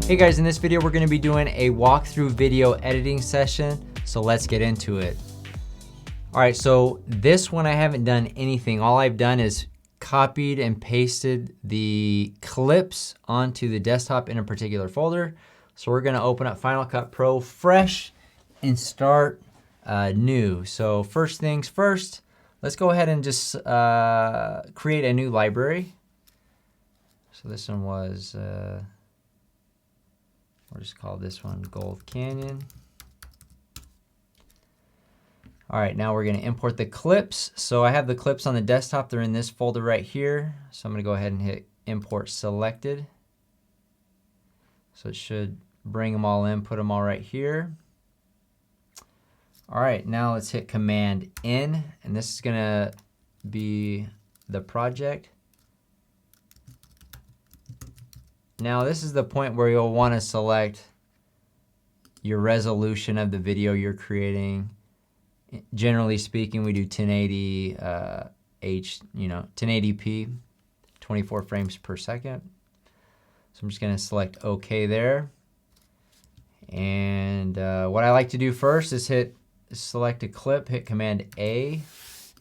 Hey guys, in this video we're going to be doing a walkthrough video editing session, so let's get into it. Alright, so this one I haven't done anything. All I've done is copied and pasted the clips onto the desktop in a particular folder. So we're going to open up Final Cut Pro fresh and start new. So first things first, let's go ahead and just create a new library. So this one was... we'll just call this one Gold Canyon. All right, now we're gonna import the clips. So I have the clips on the desktop. They're in this folder right here. So I'm gonna go ahead and hit import selected. So it should bring them all in, put them all right here. All right, now let's hit Command N, and this is gonna be the project. Now this is the point where you'll want to select your resolution of the video you're creating. Generally speaking, we do 1080 1080p, 24 frames per second. So I'm just going to select OK there. And what I like to do first is select a clip, hit Command A,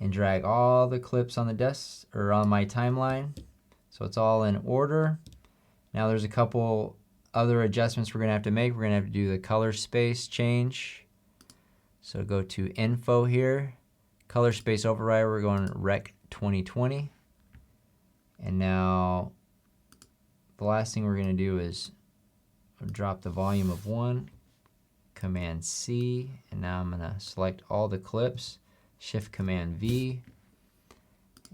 and drag all the clips on the desk or on my timeline, so it's all in order. Now there's a couple other adjustments we're going to have to make. We're going to have to do the color space change. So go to Info here, color space override, we're going Rec 2020. And now the last thing we're going to do is drop the volume of 1, Command C, and now I'm going to select all the clips, Shift Command V,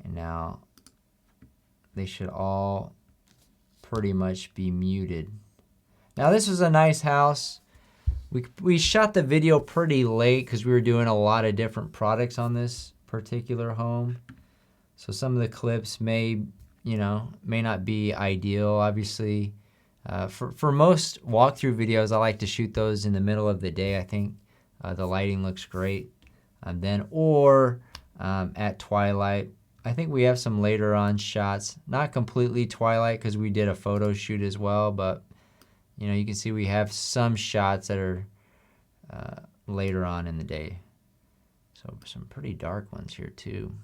and now they should all pretty much be muted. Now this was a nice house. We shot the video pretty late because we were doing a lot of different products on this particular home. So some of the clips may not be ideal. Obviously, for most walkthrough videos, I like to shoot those in the middle of the day. I think the lighting looks great then, or at twilight. I think we have some later on shots, not completely twilight because we did a photo shoot as well, but you can see we have some shots that are later on in the day. So some pretty dark ones here too.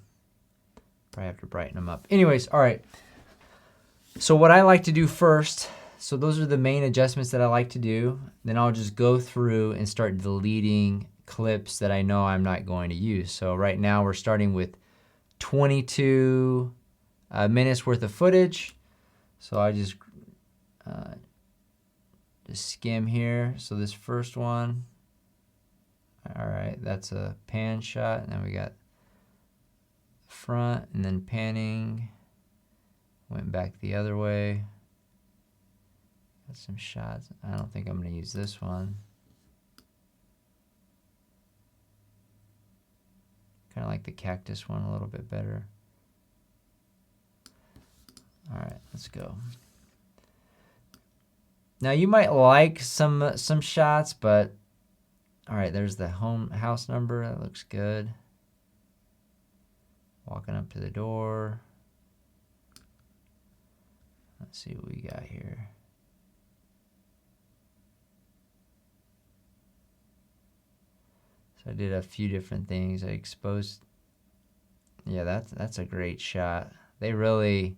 Probably have to brighten them up. Anyways, all right. So what I like to do first, so those are the main adjustments that I like to do. Then I'll just go through and start deleting clips that I know I'm not going to use. So right now we're starting with 22 minutes worth of footage. So I just skim here. So this first one, all right, that's a pan shot. And then we got front and then panning. Went back the other way. Got some shots. I don't think I'm going to use this one. Kind of like the cactus one a little bit better. All right, let's go. Now you might like some shots, but all right, there's the house number. That looks good. Walking up to the door. Let's see what we got here. So I did a few different things. I exposed. Yeah, that's a great shot. They really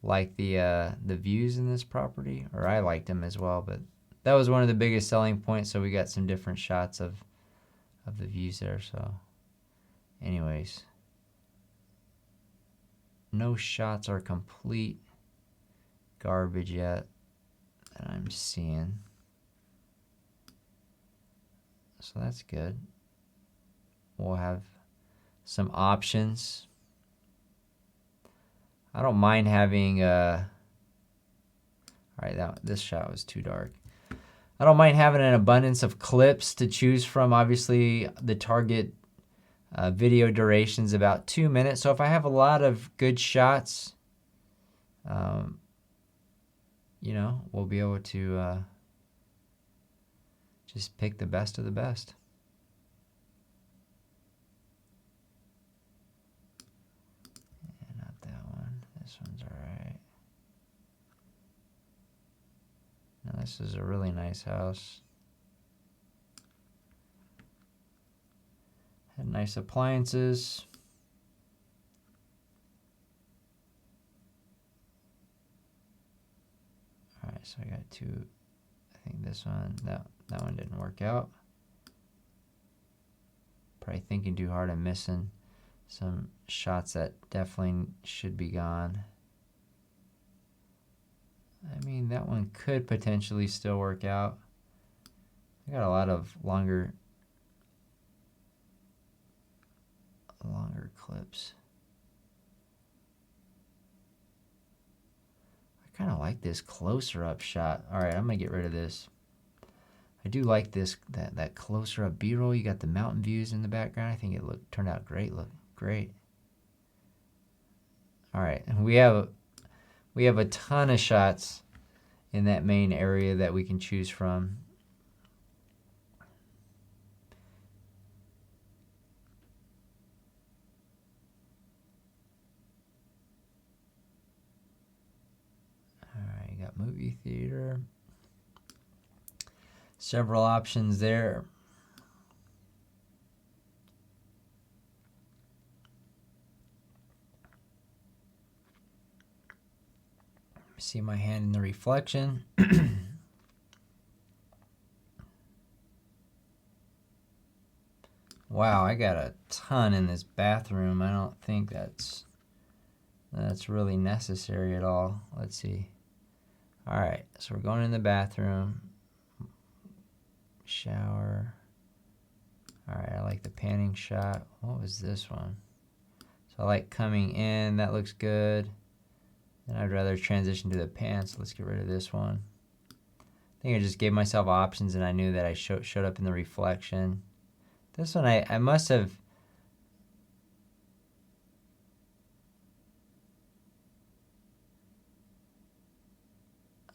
like the views in this property, or I liked them as well, but that was one of the biggest selling points. So we got some different shots of the views there. So anyways, no shots are complete garbage yet that I'm seeing. So that's good. We'll have some options. I don't mind having all right, this shot was too dark. I don't mind having an abundance of clips to choose from. Obviously, the target video duration is about 2 minutes. So if I have a lot of good shots, we'll be able to just pick the best of the best. Not that one. This one's all right. Now This is a really nice house. Had nice appliances. All right, so I got two. I think this one, that one didn't work out. Probably thinking too hard and missing some shots that definitely should be gone. I mean, that one could potentially still work out. I got a lot of longer clips. I kind of like this closer up shot. All right, I'm gonna get rid of this. I do like this that closer up B-roll. You got the mountain views in the background. I think it turned out great. Look great. All right, we have a ton of shots in that main area that we can choose from. All right, you got movie theater. Several options there. See my hand in the reflection. Wow, I got a ton in this bathroom. I don't think that's really necessary at all. Let's see. All right, so we're going in the bathroom. Shower. All right, I like the panning shot. What was this one? So I like coming in. That looks good. Then I'd rather transition to the pan, so let's get rid of this one. I think I just gave myself options and I knew that I showed up in the reflection. This one I must have...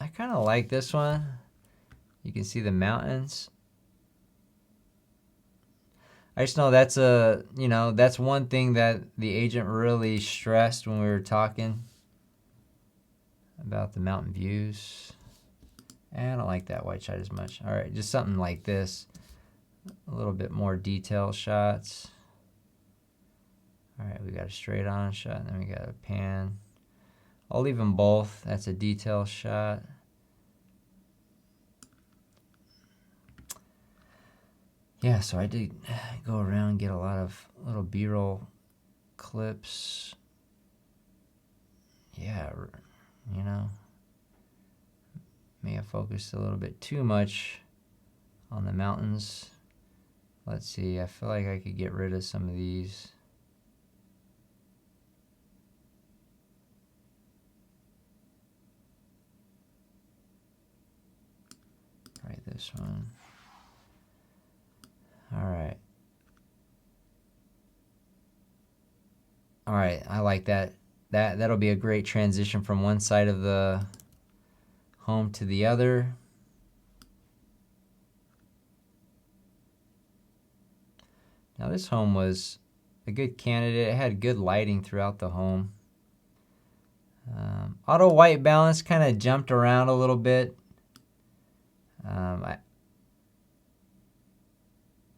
I kind of like this one. You can see the mountains. I just know that's that's one thing that the agent really stressed when we were talking about the mountain views. And I don't like that white shot as much. All right, just something like this. A little bit more detail shots. All right, we got a straight on shot, and then we got a pan. I'll leave them both. That's a detail shot. Yeah, so I did go around and get a lot of little B-roll clips. Yeah, may have focused a little bit too much on the mountains. Let's see, I feel like I could get rid of some of these. Right, this one. All right. All right, I like that. That'll be a great transition from one side of the home to the other. Now this home was a good candidate. It had good lighting throughout the home. Auto white balance kind of jumped around a little bit.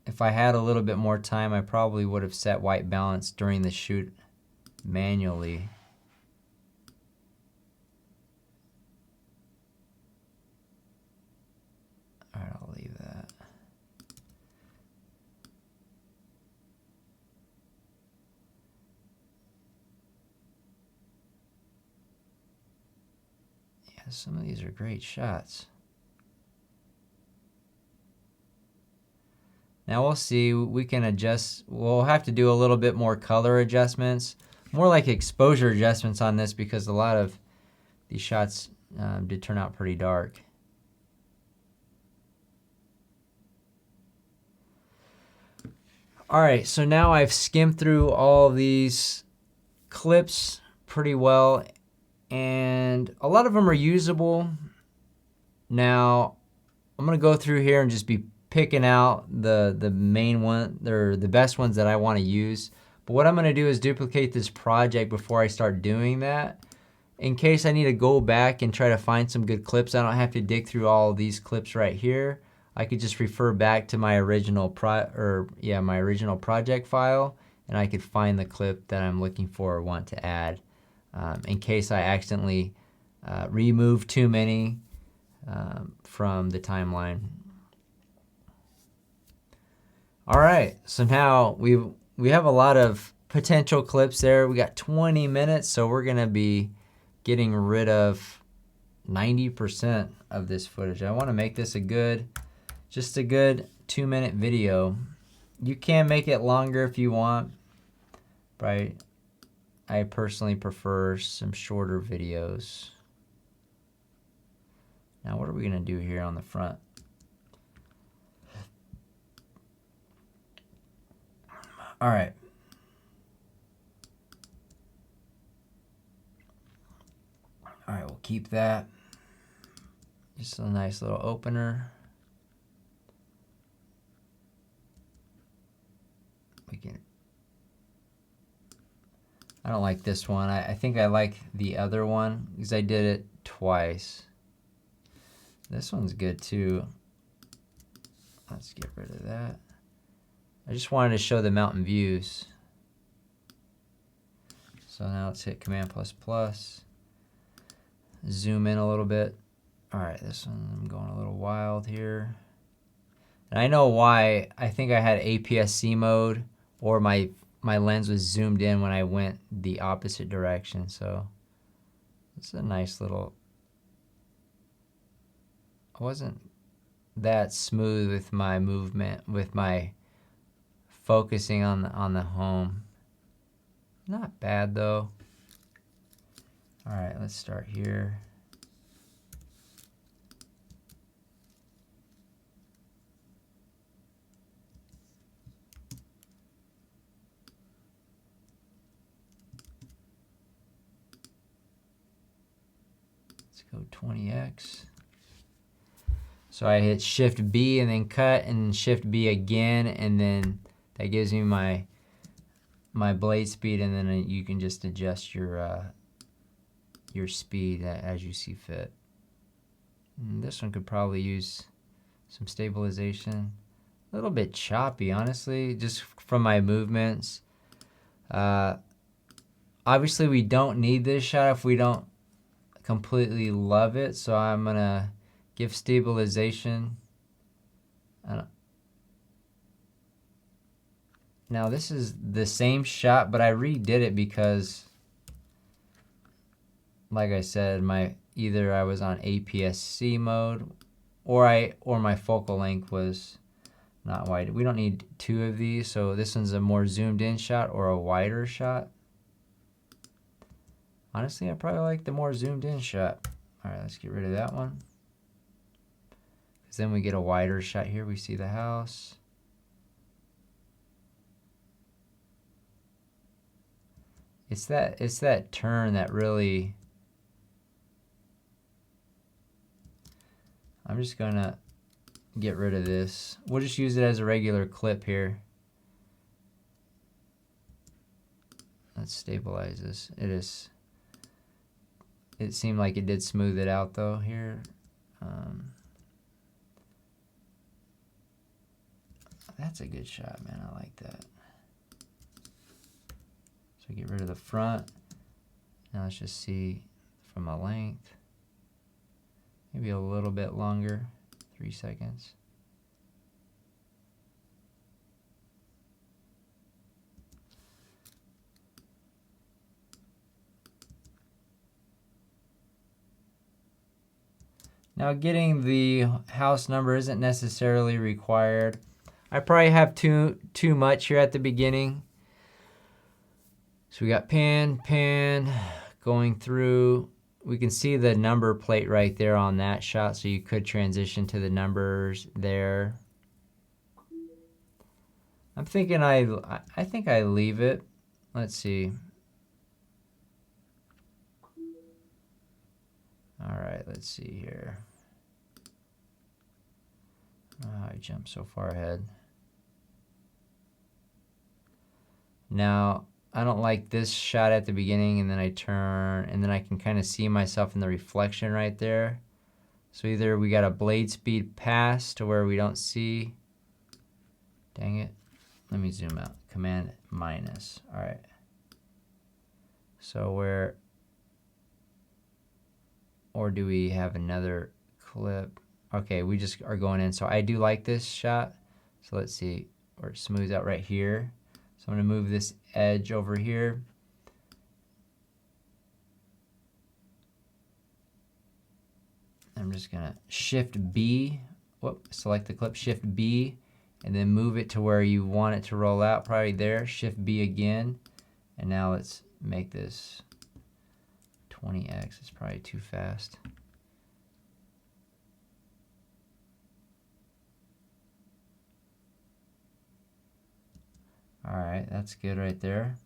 If I had a little bit more time, I probably would have set white balance during the shoot manually. All right, I'll leave that. Yeah, some of these are great shots. Now we'll see, we can adjust, we'll have to do a little bit more color adjustments, more like exposure adjustments on this because a lot of these shots did turn out pretty dark. All right, so now I've skimmed through all these clips pretty well, and a lot of them are usable. Now, I'm gonna go through here and just be picking out the main one, or the best ones that I want to use. But what I'm going to do is duplicate this project before I start doing that. in case I need to go back and try to find some good clips, I don't have to dig through all these clips right here. I could just refer back to my original project file, and I could find the clip that I'm looking for or want to add, in case I accidentally remove too many from the timeline. All right, so now we have a lot of potential clips there. We got 20 minutes, so we're gonna be getting rid of 90% of this footage. I want to make this just a good 2-minute video. You can make it longer if you want, but I personally prefer some shorter videos. Now what are we gonna do here on the front? All right. All right, we'll keep that. Just a nice little opener. I don't like this one. I think I like the other one because I did it twice. This one's good too. Let's get rid of that. I just wanted to show the mountain views. So now let's hit Command++. Zoom in a little bit. All right, this one I'm going a little wild here. And I know why. I think I had APS-C mode, or my lens was zoomed in when I went the opposite direction. So it's a nice little. I wasn't that smooth with my movement, with my focusing on the home. Not bad though. All right, let's start here. Let's go 20x. So I hit Shift B and then cut, and Shift B again, and then that gives me my blade speed, and then you can just adjust your speed as you see fit. And this one could probably use some stabilization. A little bit choppy, honestly, just from my movements. Obviously, we don't need this shot if we don't completely love it, so I'm gonna give stabilization. Now this is the same shot, but I redid it because, like I said, either I was on APS-C mode, or my focal length was not wide. We don't need two of these, so this one's a more zoomed in shot or a wider shot. Honestly, I probably like the more zoomed in shot. All right, let's get rid of that one. Because then we get a wider shot here. We see the house. It's that turn that really. I'm just gonna get rid of this. We'll just use it as a regular clip here. Let's stabilize this. It seemed like it did smooth it out though here. That's a good shot, man. I like that. So get rid of the front. Now let's just see from a length. Maybe a little bit longer, 3 seconds. Now getting the house number isn't necessarily required. I probably have too much here at the beginning. So we got pan, going through. We can see the number plate right there on that shot, so you could transition to the numbers there. I'm thinking I think I leave it. Let's see. All right, let's see here. Oh, I jumped so far ahead. Now, I don't like this shot at the beginning, and then I turn, and then I can kind of see myself in the reflection right there. So either we got a blade speed pass to where we don't see. Dang it. Let me zoom out. Command minus. All right. So where, or do we have another clip? Okay, we just are going in. So I do like this shot. So let's see, where it smooths out right here. So I'm gonna move this edge over here. I'm just gonna Shift B, select the clip, Shift B, and then move it to where you want it to roll out, probably there. Shift B again, and now let's make this 20x. It's probably too fast. All right, that's good right there.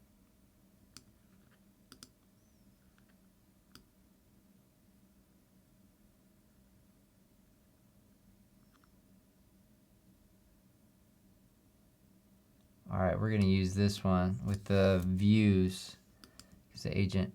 All right, we're gonna use this one with the views, because the agent.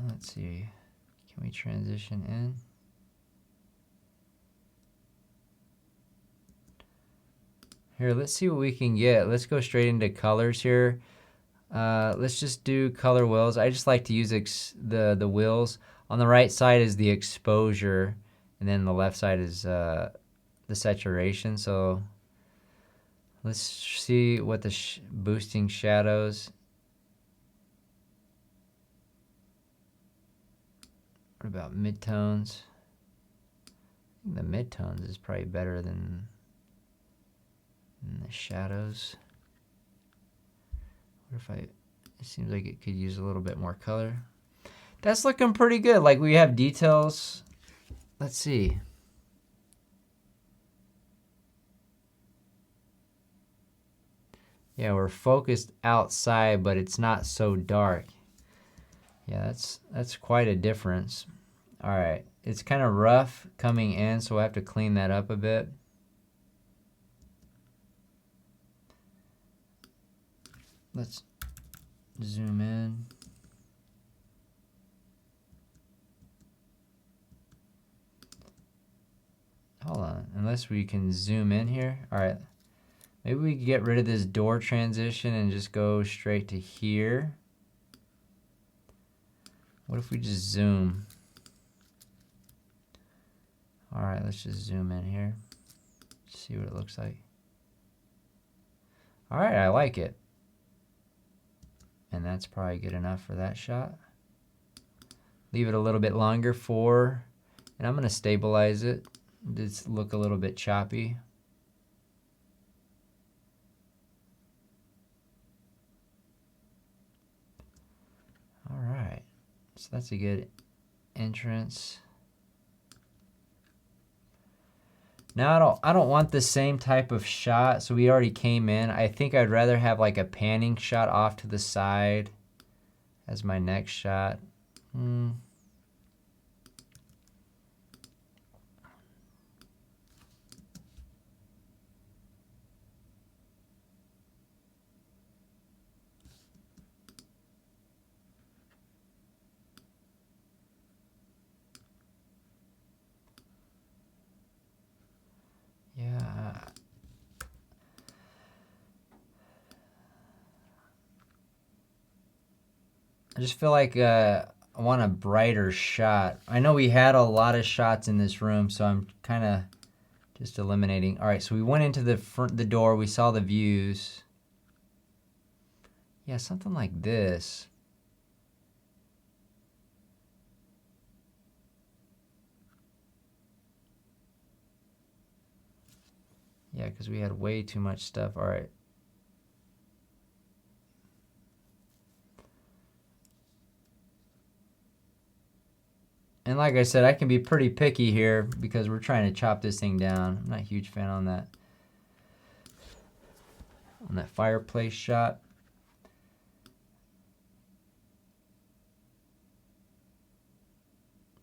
Let's see, can we transition in? Here, let's see what we can get. Let's go straight into colors here. Let's just do color wheels. I just like to use the wheels. On the right side is the exposure, and then the left side is the saturation. So let's see what the boosting shadows. What about midtones? I think the midtones is probably better than the shadows. What if it seems like it could use a little bit more color. That's looking pretty good. Like, we have details. Let's see. Yeah, we're focused outside, but it's not so dark. Yeah, that's quite a difference. All right, it's kind of rough coming in, so we'll have to clean that up a bit. Let's zoom in. Hold on, unless we can zoom in here. All right, maybe we can get rid of this door transition and just go straight to here. What if we just zoom? All right, let's just zoom in here. See what it looks like. All right, I like it. And that's probably good enough for that shot. Leave it a little bit longer and I'm gonna stabilize it. Just look a little bit choppy. All right, so that's a good entrance. Now I don't want the same type of shot, so we already came in. I think I'd rather have like a panning shot off to the side as my next shot. Yeah. I just feel like I want a brighter shot. I know we had a lot of shots in this room, so I'm kind of just eliminating. All right, so we went into the door. We saw the views. Yeah, something like this. Yeah, because we had way too much stuff. All right. And like I said, I can be pretty picky here because we're trying to chop this thing down. I'm not a huge fan on that. on that fireplace shot.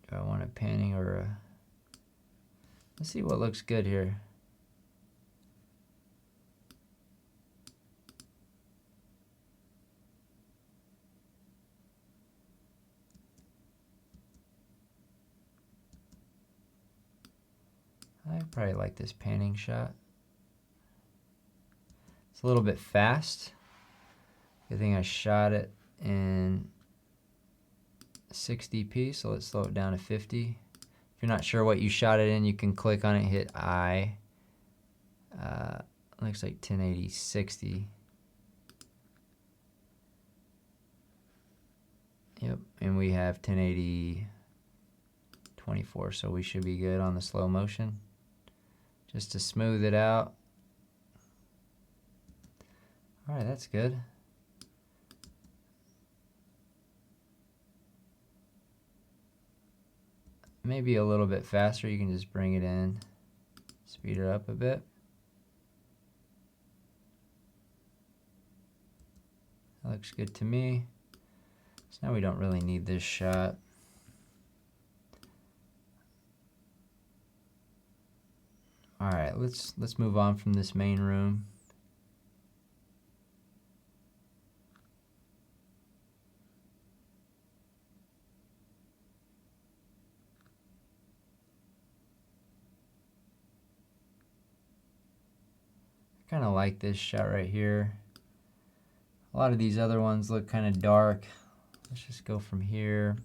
Do I want a panning or a... Let's see what looks good here. I probably like this panning shot. It's a little bit fast. Good thing I shot it in 60p, so let's slow it down to 50. If you're not sure what you shot it in, you can click on it, hit I. Looks like 1080 60. Yep, and we have 1080 24, so we should be good on the slow motion. Just to smooth it out. All right, that's good. Maybe a little bit faster. You can just bring it in, speed it up a bit. That looks good to me. So now we don't really need this shot. All right, let's move on from this main room. I kind of like this shot right here. A lot of these other ones look kind of dark. Let's just go from here.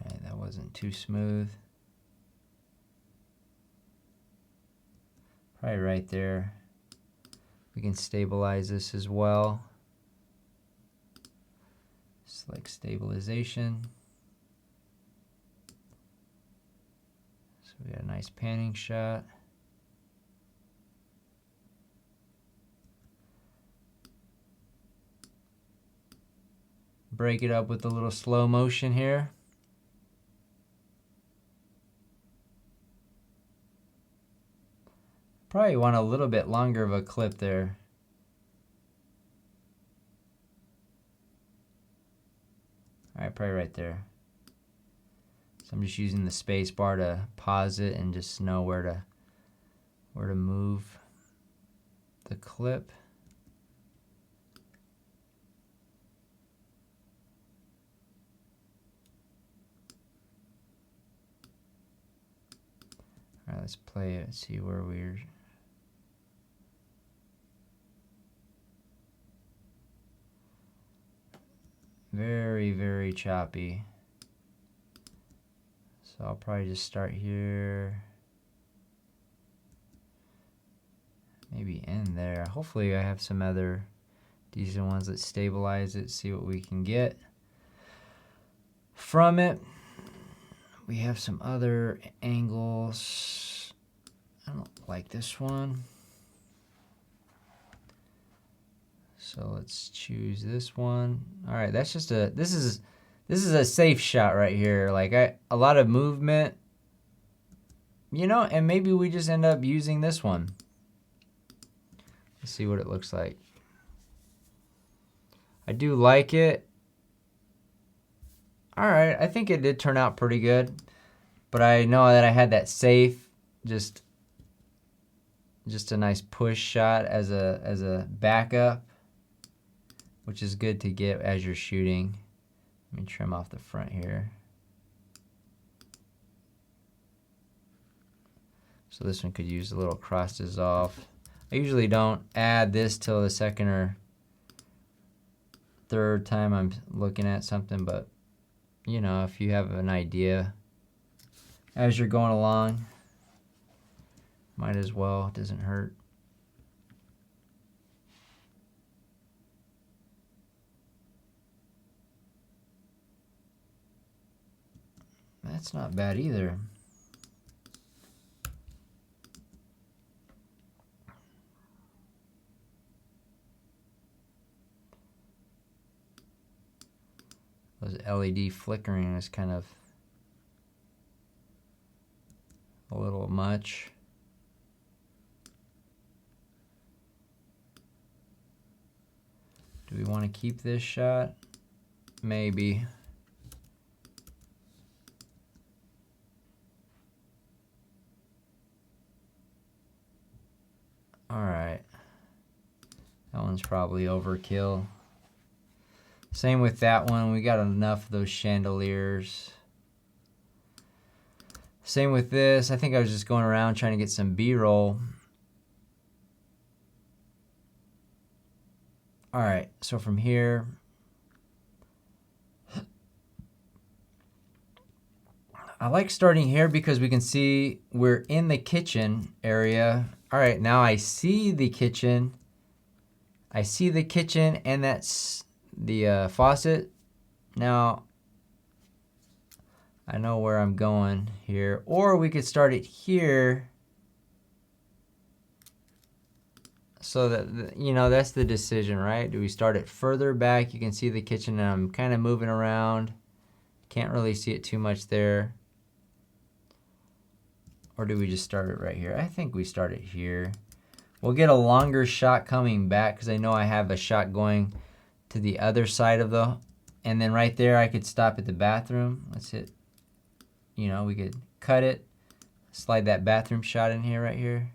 Alright, that wasn't too smooth. Probably right there. We can stabilize this as well. Select stabilization. So we got a nice panning shot. Break it up with a little slow motion here. Probably want a little bit longer of a clip there. Alright, probably right there. So I'm just using the space bar to pause it and just know where to move the clip. Alright, let's play it, see where we're... Very, very choppy. So I'll probably just start here. Maybe end there. Hopefully I have some other decent ones that stabilize it, see what we can get from it. We have some other angles. I don't like this one. So let's choose this one. All right, that's just a, this is a safe shot right here. Like a lot of movement, you know, and maybe we just end up using this one. Let's see what it looks like. I do like it. All right, I think it did turn out pretty good, but I know that I had that safe, just a nice push shot as a backup, which is good to get as you're shooting. Let me trim off the front here. So this one could use a little cross dissolve. I usually don't add this till the second or third time I'm looking at something, but you know, if you have an idea as you're going along, might as well, it doesn't hurt. That's not bad either. those LED flickering is kind of a little much. Do we want to keep this shot? Maybe. All right. That one's probably overkill. Same with that one. We got enough of those chandeliers. Same with this. I think I was just going around trying to get some B-roll. All right, so from here, I like starting here because we can see we're in the kitchen area. All right, now I see the kitchen. I see the kitchen, and that's the faucet. Now, I know where I'm going here. Or we could start it here. So that, you know, that's the decision, right? Do we start it further back? You can see the kitchen, and I'm kind of moving around. Can't really see it too much there. Or do we just start it right here? I think we start it here. We'll get a longer shot coming back because I know I have a shot going to the other side of the, and then right there I could stop at the bathroom. Let's hit, you know, we could cut it, slide that bathroom shot in here right here.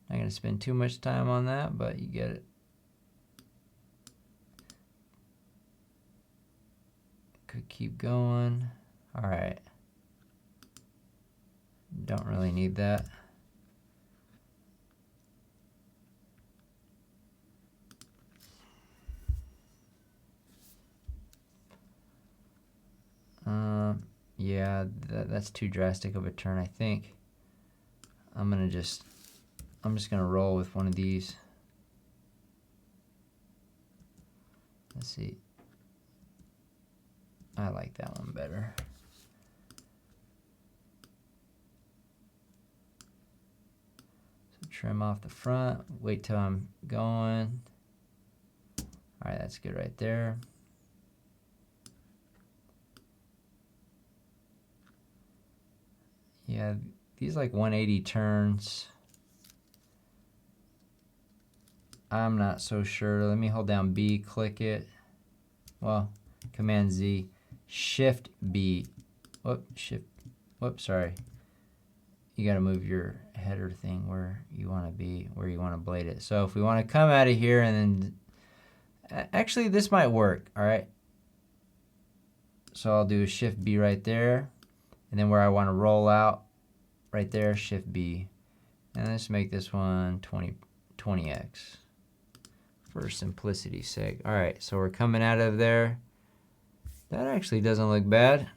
Not gonna spend too much time on that, but you get it. Could keep going. All right. Don't really need that. Yeah, that's too drastic of a turn, I think. I'm just gonna roll with one of these. Let's see. I like that one better. So trim off the front, wait till I'm going. All right, that's good right there. Yeah, these like 180 turns. I'm not so sure. Let me hold down B, click it. Well, Command Z, Shift B. Sorry. You got to move your header thing where you want to be, where you want to blade it. So if we want to come out of here and then, actually this might work, all right? So I'll do Shift B right there. And then where I want to roll out, right there, Shift B. And let's make this one 20x for simplicity's sake. All right, so we're coming out of there. That actually doesn't look bad.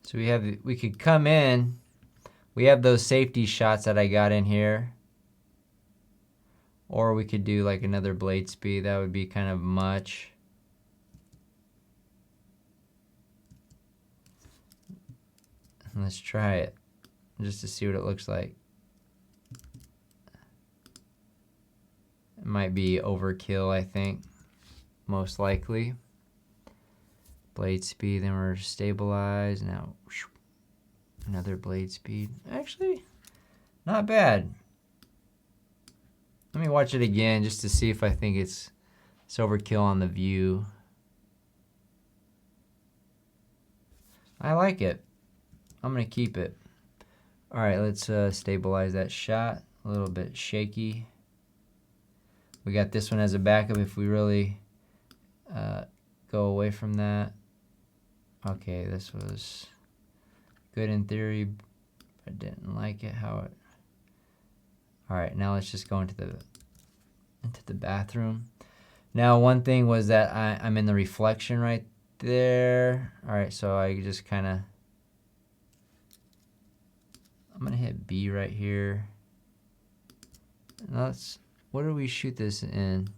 So we could come in. We have those safety shots that I got in here. Or we could do like another blade speed. That would be kind of much. Let's try it just to see what it looks like. It might be overkill, I think, most likely. Blade speed, then we're stabilized. Now, another blade speed. Actually, not bad. Let me watch it again just to see if I think it's overkill on the view. I like it. I'm gonna keep it. All right, let's stabilize that shot. A little bit shaky. We got this one as a backup if we really go away from that. Okay, this was good in theory. I didn't like it how it. All right, now let's just go into the bathroom. Now, one thing was that I'm in the reflection right there. All right, so I just kind of. I'm gonna hit B right here. Now what did we shoot this in?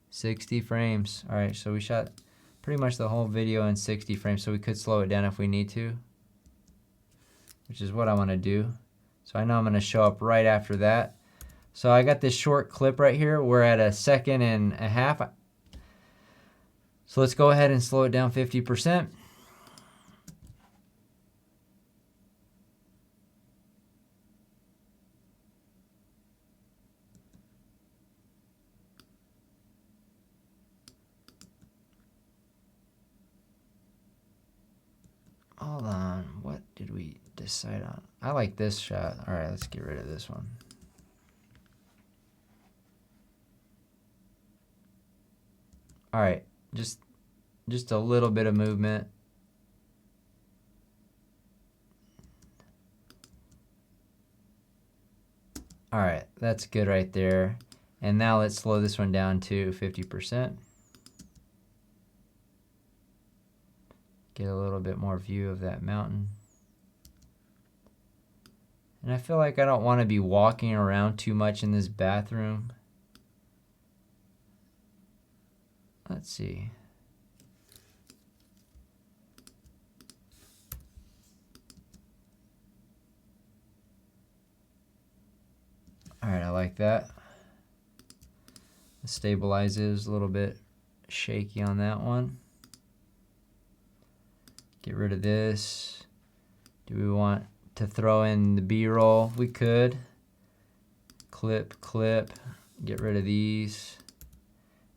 60 frames. All right, so we shot pretty much the whole video in 60 frames, so we could slow it down if we need to, which is what I want to do. So I know I'm going to show up right after that. So I got this short clip right here. We're at 1.5 seconds. So let's go ahead and slow it down 50%. Hold on, what did we decide on? I like this shot. All right, let's get rid of this one. All right, just a little bit of movement. All right, that's good right there. And now let's slow this one down to 50%. Get a little bit more view of that mountain. And I feel like I don't want to be walking around too much in this bathroom. Let's see. All right, I like that. The stabilize is a little bit shaky on that one. Get rid of this. Do we want to throw in the B-roll? We could. Clip, get rid of these.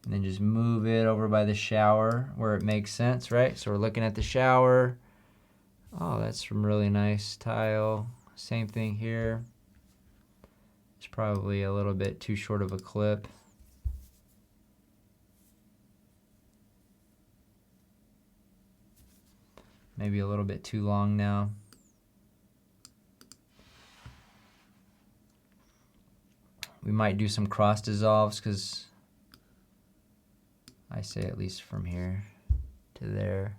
And then just move it over by the shower where it makes sense, right? So we're looking at the shower. Oh, that's some really nice tile. Same thing here. It's probably a little bit too short of a clip. Maybe a little bit too long now. We might do some cross dissolves because I say at least from here to there.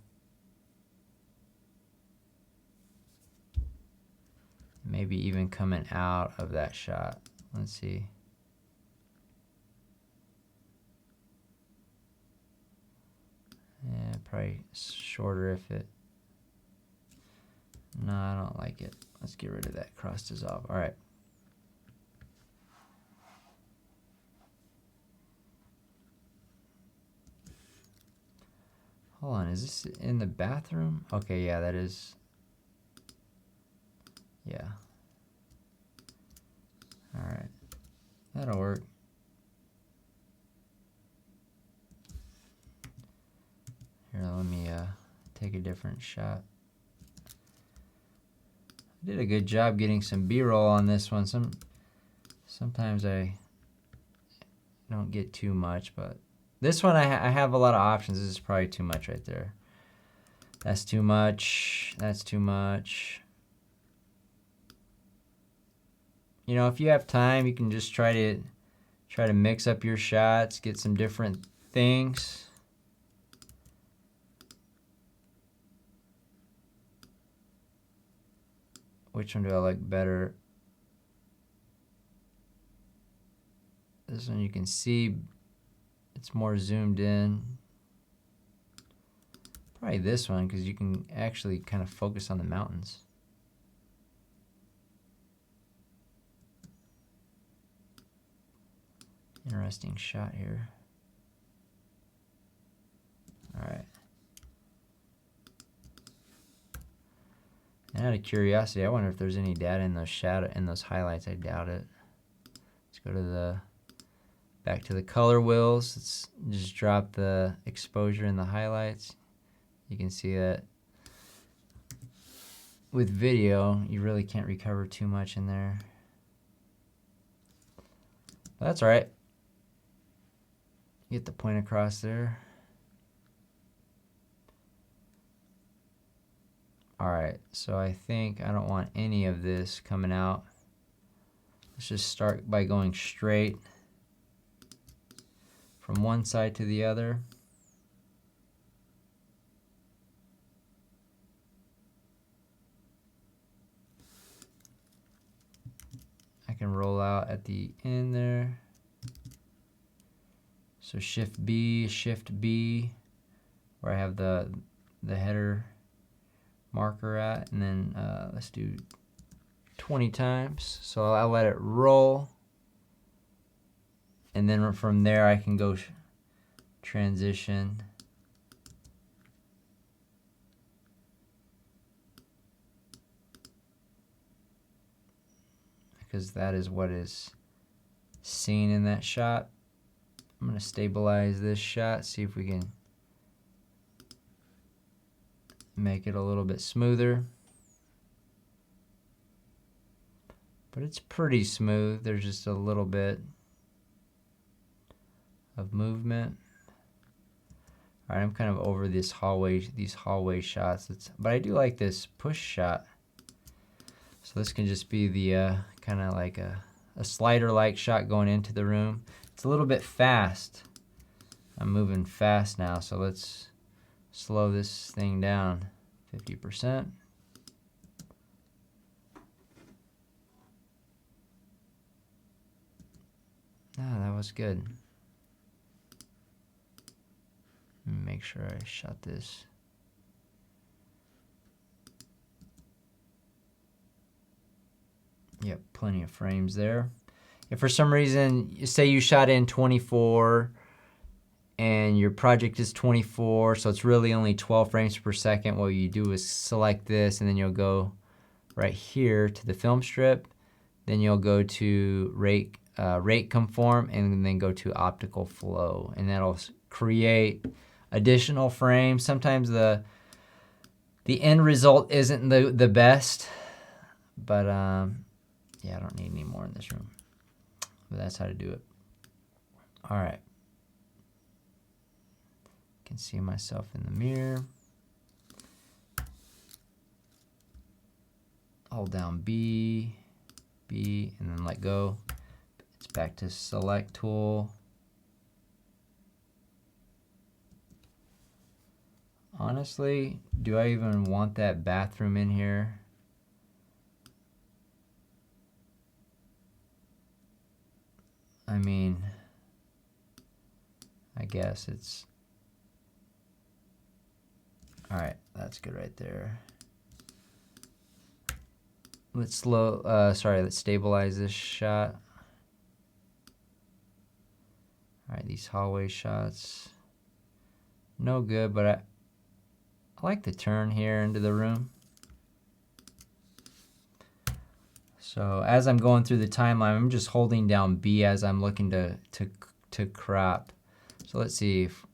Maybe even coming out of that shot. Let's see. Yeah, probably shorter if it... No, I don't like it. Let's get rid of that cross dissolve. All right. Hold on, is this in the bathroom? Okay, yeah, that is. Yeah. All right, that'll work. Here, let me take a different shot. I did a good job getting some B-roll on this one. Sometimes I don't get too much, but this one I have a lot of options. This is probably too much right there. That's too much. That's too much. You know, if you have time, you can just try to mix up your shots, get some different things. Which one do I like better? This one you can see it's more zoomed in. Probably this one because you can actually kind of focus on the mountains. Interesting shot here. All right. And out of curiosity, I wonder if there's any data in those highlights. I doubt it. Let's go to back to the color wheels. Let's just drop the exposure in the highlights. You can see that with video, you really can't recover too much in there. But that's all right. Get the point across there. All right, so I think I don't want any of this coming out. Let's just start by going straight from one side to the other. I can roll out at the end there. So Shift B, where I have the header marker at, and then let's do 20 times. So I'll let it roll, and then from there I can go transition. Because that is what is seen in that shot. I'm going to stabilize this shot, see if we can make it a little bit smoother. But it's pretty smooth. There's just a little bit of movement. All right, I'm kind of over these hallway shots. But I do like this push shot. So this can just be the kind of like a slider-like shot going into the room. It's a little bit fast. I'm moving fast now, so let's slow this thing down 50%. Ah, that was good. Let me make sure I shot this. Yep, plenty of frames there. If for some reason, say you shot in 24 and your project is 24, so it's really only 12 frames per second, what you do is select this, and then you'll go right here to the film strip. Then you'll go to rate conform, and then go to optical flow, and that'll create additional frames. Sometimes the end result isn't the best, but yeah, I don't need any more in this room. But that's how to do it. All right. Can see myself in the mirror. Hold down B, and then let go. It's back to select tool. Honestly, do I even want that bathroom in here? I mean, I guess it's... All right, that's good right there. Let's stabilize this shot. All right, these hallway shots, no good, but I like the turn here into the room. So as I'm going through the timeline, I'm just holding down B as I'm looking to crop. So let's see if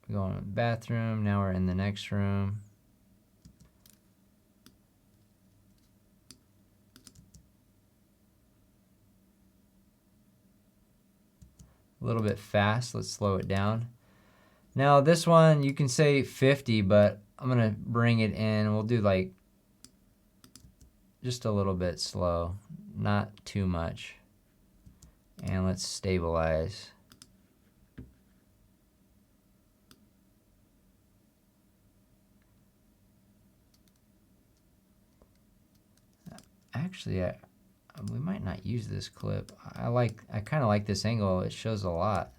we go in the bathroom. Now we're in the next room. A little bit fast. Let's slow it down. Now this one, you can say 50, but I'm gonna bring it in. We'll do like just a little bit slow, not too much. And let's stabilize. Actually, we might not use this clip. I kind of like this angle. It shows a lot.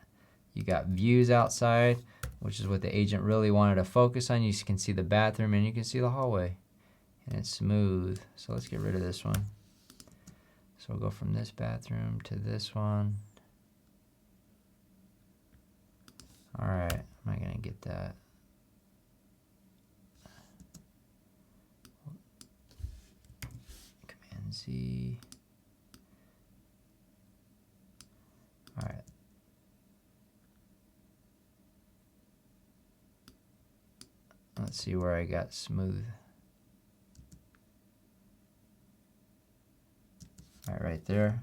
You got views outside, which is what the agent really wanted to focus on. You can see the bathroom and you can see the hallway. And it's smooth. So let's get rid of this one. So we'll go from this bathroom to this one. All right, am I gonna get that? Command Z. All right. Let's see where I got smooth. All right there.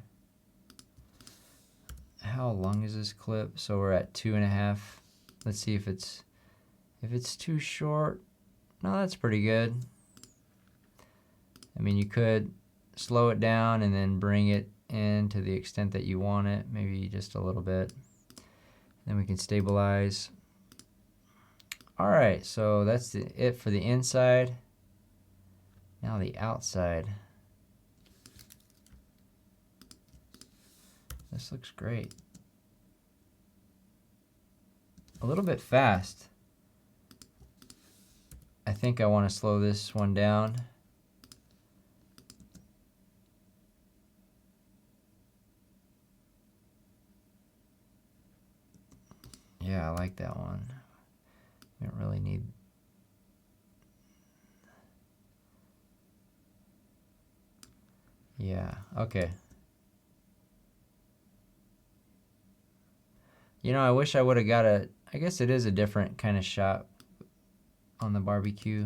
How long is this clip? So we're at 2.5. Let's see if it's too short. No, that's pretty good. I mean, you could slow it down and then bring it in to the extent that you want it, maybe just a little bit. Then we can stabilize. All right, so that's it for the inside. Now the outside. This looks great. A little bit fast. think I want to slow this one down. Yeah, I like that one. We don't really need... Yeah, okay. You know, I wish I would have got a... I guess it is a different kind of shot on the barbecue.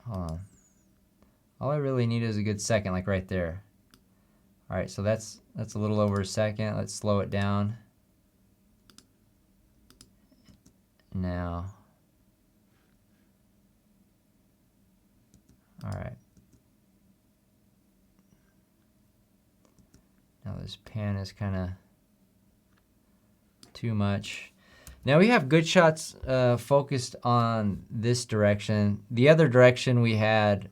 Hold on. All I really need is a good second, like right there. All right, so that's a little over a second. Let's slow it down. Now. All right. Now this pan is kind of too much. Now we have good shots focused on this direction. The other direction we had,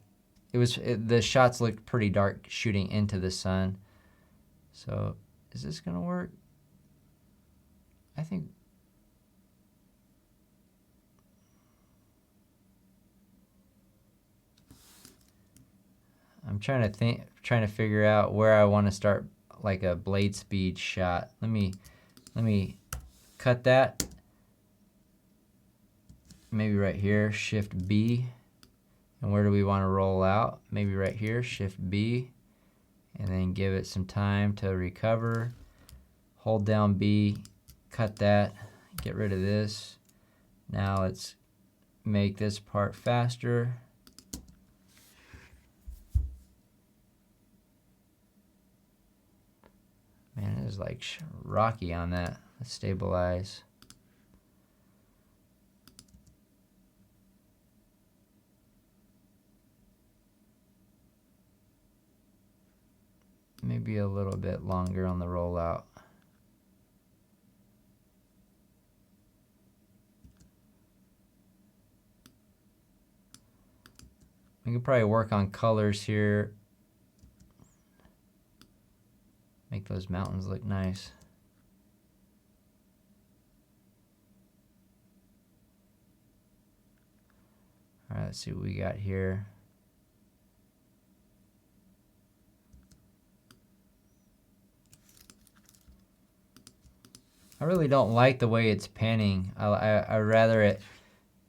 the shots looked pretty dark shooting into the sun. So is this gonna work? I think. I'm trying to figure out where I want to start like a blade speed shot. Let me cut that. Maybe right here, Shift B. And where do we want to roll out? Maybe right here, Shift B. And then give it some time to recover. Hold down B, cut that, get rid of this. Now let's make this part faster. Man, it is like rocky on that. Let's stabilize. Maybe a little bit longer on the rollout. We can probably work on colors here. Make those mountains look nice. All right, let's see what we got here. I really don't like the way it's panning. I'd rather it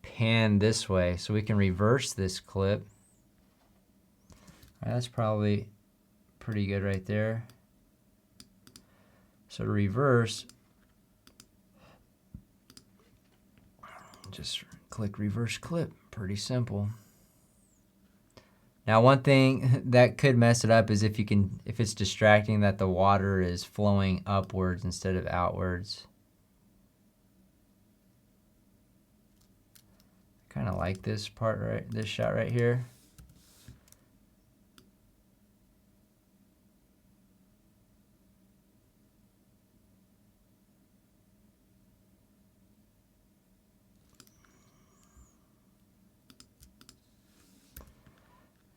pan this way, so we can reverse this clip. All right, that's probably pretty good right there. So to reverse, just click reverse clip. Pretty simple. Now one thing that could mess it up is if it's distracting that the water is flowing upwards instead of outwards. Kind of like this part this shot right here.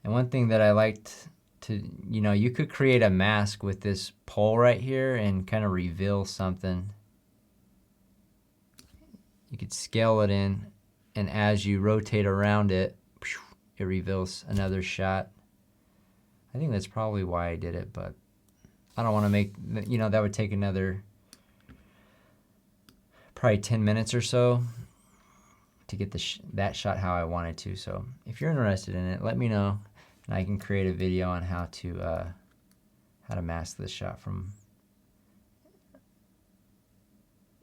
And one thing that I liked to, you could create a mask with this pole right here and kind of reveal something. You could scale it in, and as you rotate around it, it reveals another shot. I think that's probably why I did it, but I don't want to make, that would take another probably 10 minutes or so to get that shot how I wanted to. So if you're interested in it, let me know, and I can create a video on how to mask this shot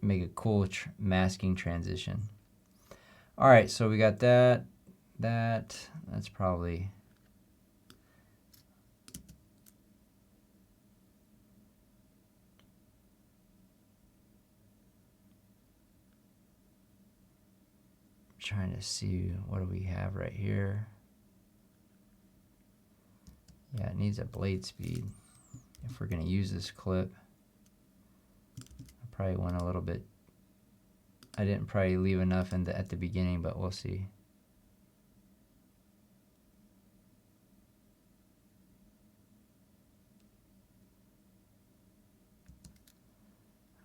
make a cool masking transition. All right, so we got that. That's probably... Trying to see what do we have right here. Yeah, it needs a blade speed if we're going to use this clip. I probably went a little bit, I didn't probably leave enough at the beginning, but we'll see.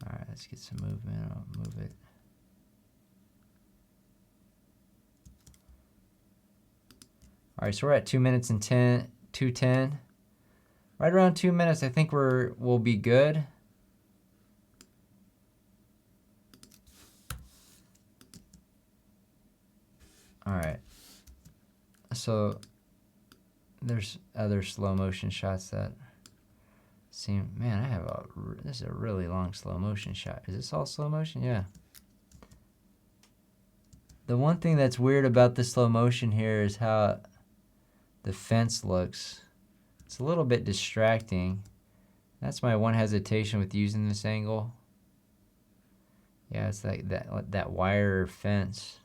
All right, let's get some movement. I'll move it. All right, so we're at 2 minutes and 2:10. Right around 2 minutes, I think we'll be good. All right. So there's other slow motion shots that seem, man, this is a really long slow motion shot. Is this all slow motion? Yeah. The one thing that's weird about the slow motion here is how the fence looks. It's a little bit distracting. That's my one hesitation with using this angle. Yeah, it's like that wire fence.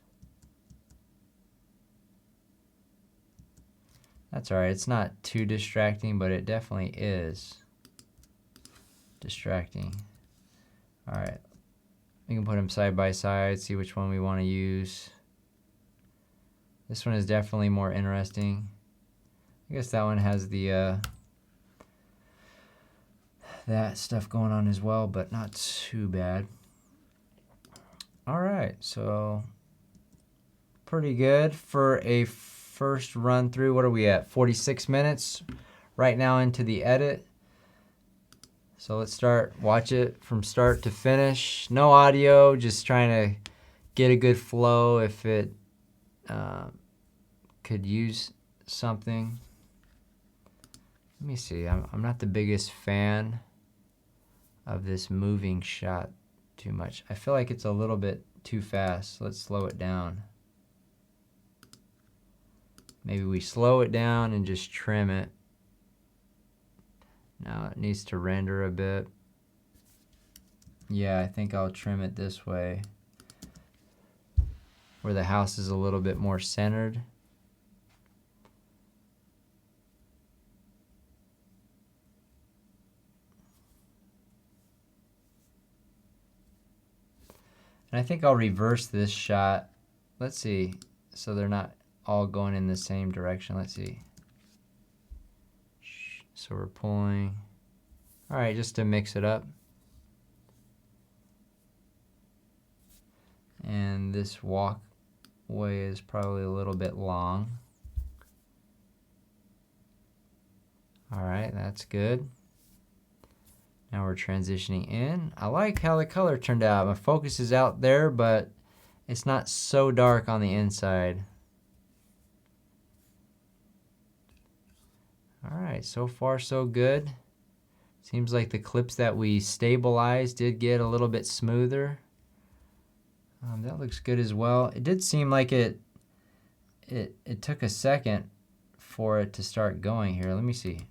That's alright, it's not too distracting, but it definitely is distracting. Alright, we can put them side by side, see which one we want to use. This one is definitely more interesting. I guess that one has the that stuff going on as well, but not too bad. Alright, so pretty good for a first run through. What are we at? 46 minutes right now into the edit. So let's watch it from start to finish. No audio, just trying to get a good flow if it could use something. Let me see, I'm not the biggest fan of this moving shot too much. I feel like it's a little bit too fast. Let's slow it down. Maybe we slow it down and just trim it. Now it needs to render a bit. Yeah, I think I'll trim it this way, where the house is a little bit more centered. And I think I'll reverse this shot. Let's see, so they're not all going in the same direction. Let's see. So we're pulling. All right, just to mix it up. And this walkway is probably a little bit long. All right, that's good. Now we're transitioning in. I like how the color turned out. My focus is out there, but it's not so dark on the inside. All right, so far so good. Seems like the clips that we stabilized did get a little bit smoother. That looks good as well. It did seem like it took a second for it to start going here. Let me see.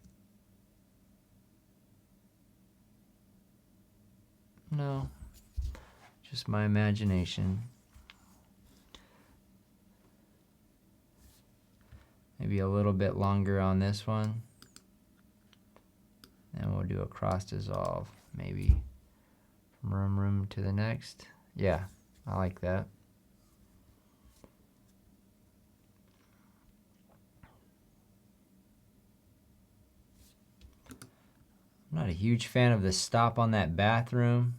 No, just my imagination. Maybe a little bit longer on this one. And we'll do a cross dissolve, maybe from room to the next. Yeah, I like that. I'm not a huge fan of the stop on that bathroom.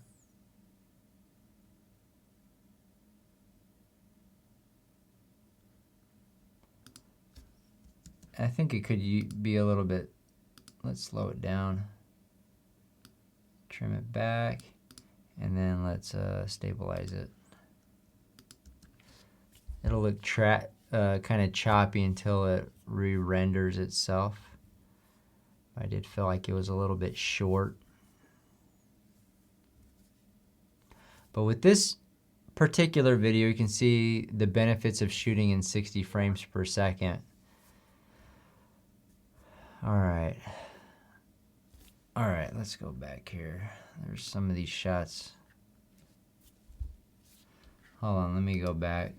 I think it could be a little bit, let's slow it down. Trim it back, and then let's stabilize it. It'll look kind of choppy until it re-renders itself. I did feel like it was a little bit short. But with this particular video, you can see the benefits of shooting in 60 frames per second. All right, let's go back here. There's some of these shots. Hold on, let me go back.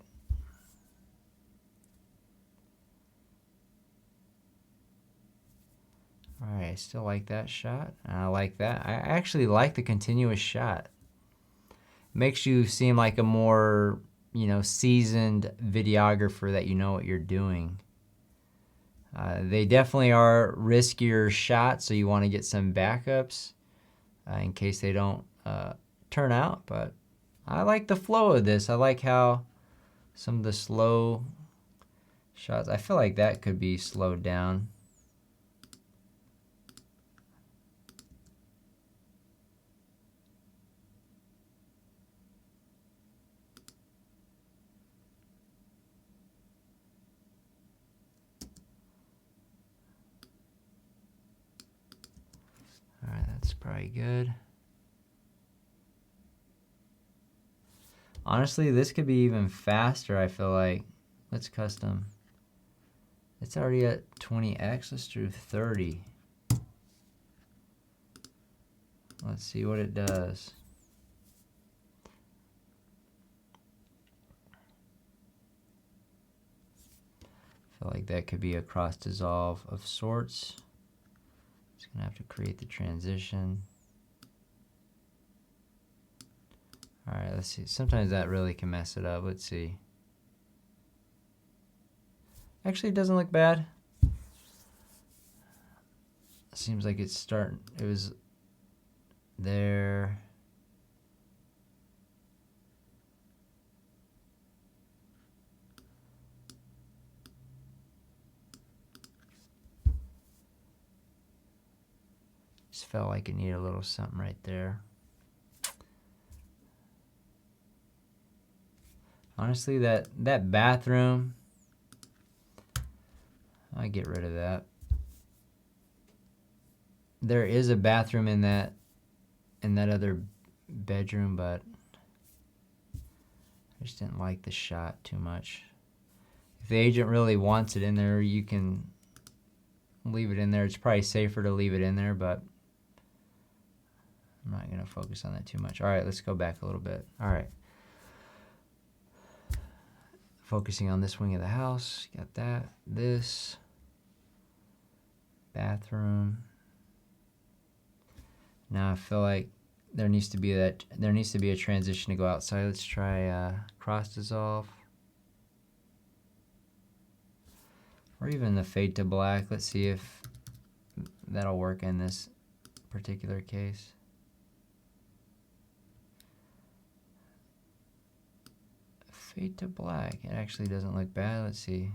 All right, I still like that shot. I like that. I actually like the continuous shot. Makes you seem like a more, seasoned videographer, that you know what you're doing. They definitely are riskier shots, so you want to get some backups in case they don't turn out. But I like the flow of this. I like how some of the slow shots. I feel like that could be slowed down. All right, that's probably good. Honestly, this could be even faster, I feel like. Let's custom. It's already at 20x. Let's do 30. Let's see what it does. I feel like that could be a cross dissolve of sorts. Just gonna have to create the transition. All right, let's see. Sometimes that really can mess it up. Let's see. Actually, it doesn't look bad. Seems like it's starting. It was there. Just felt like it needed a little something right there. Honestly, that bathroom, I get rid of that. There is a bathroom in that other bedroom, but I just didn't like the shot too much. If the agent really wants it in there, you can leave it in there. It's probably safer to leave it in there, but I'm not going to focus on that too much. All right, let's go back a little bit. All right. Focusing on this wing of the house. Got that. This. Bathroom. Now I feel like there needs to be a transition to go outside. Let's try cross dissolve. Or even the fade to black. Let's see if that'll work in this particular case. Fade to black. It actually doesn't look bad. Let's see.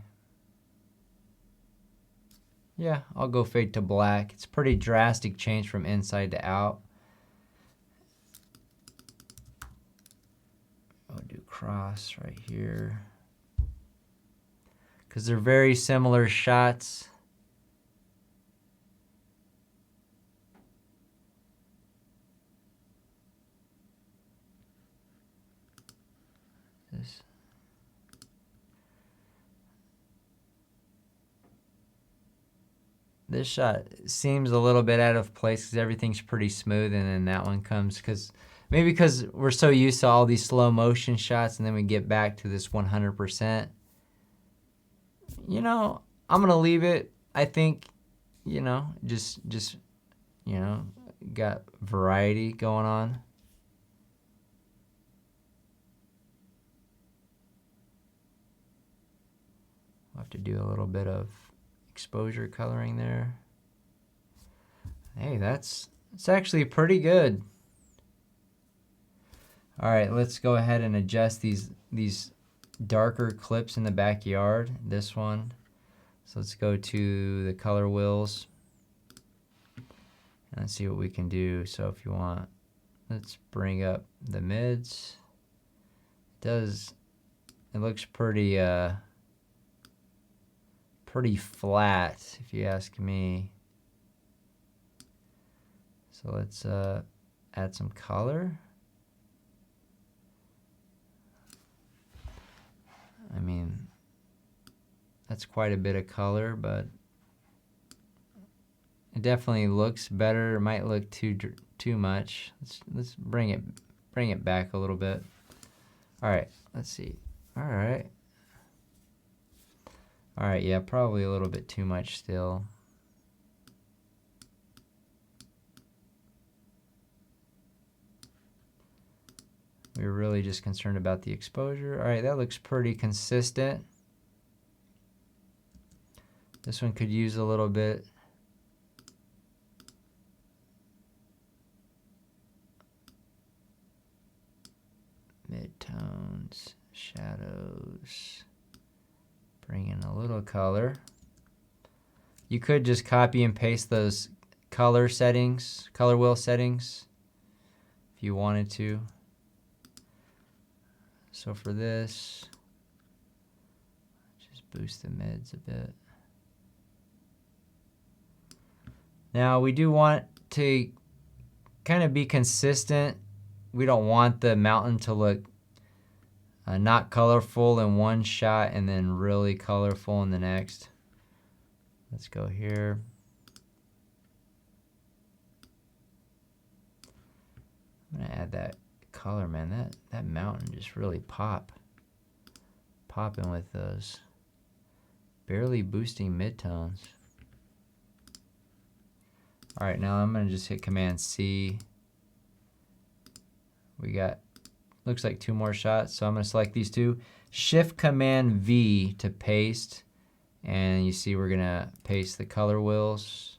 Yeah, I'll go fade to black. It's a pretty drastic change from inside to out. I'll do cross right here. Because they're very similar shots. This shot seems a little bit out of place because everything's pretty smooth, and then that one comes maybe because we're so used to all these slow motion shots, and then we get back to this 100%. You know, I'm gonna leave it. I think, you know, just you know, got variety going on. I'll have to do a little bit of exposure coloring there. Hey, it's actually pretty good. All right, let's go ahead and adjust these darker clips in the backyard. This one. So let's go to the color wheels and see what we can do. So if you want, let's bring up the mids. It looks pretty flat if you ask me. So let's add some color. I mean, that's quite a bit of color, but it definitely looks better. It might look too much. Let's bring it back a little bit. All right, let's see. All right, yeah, probably a little bit too much still. We were really just concerned about the exposure. All right, that looks pretty consistent. This one could use a little bit. Midtones, shadows, Bring in a little color. You could just copy and paste those color settings, color wheel settings, if you wanted to. So for this, just boost the mids a bit. Now we do want to kind of be consistent. We don't want the mountain to look not colorful in one shot and then really colorful in the next. Let's go here. I'm gonna add that color, man. That mountain just really popping with those barely boosting midtones. All right, now I'm gonna just hit Command C. We got, looks like 2 more shots, so I'm gonna select these 2. Shift Command V to paste, and you see we're gonna paste the color wheels.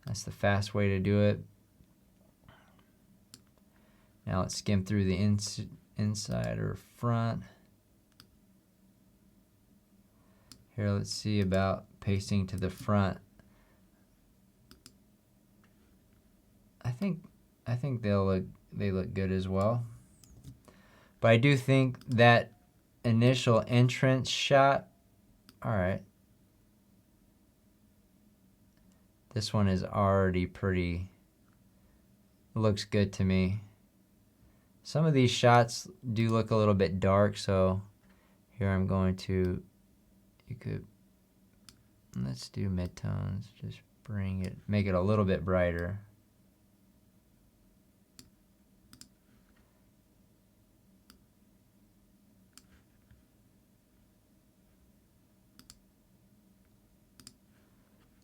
That's the fast way to do it. Now let's skim through the inside or front. Here, let's see about pasting to the front. I think they look good as well. But I do think that initial entrance shot, all right. This one is already pretty, looks good to me. Some of these shots do look a little bit dark, so here I'm going to, let's do midtones, just make it a little bit brighter.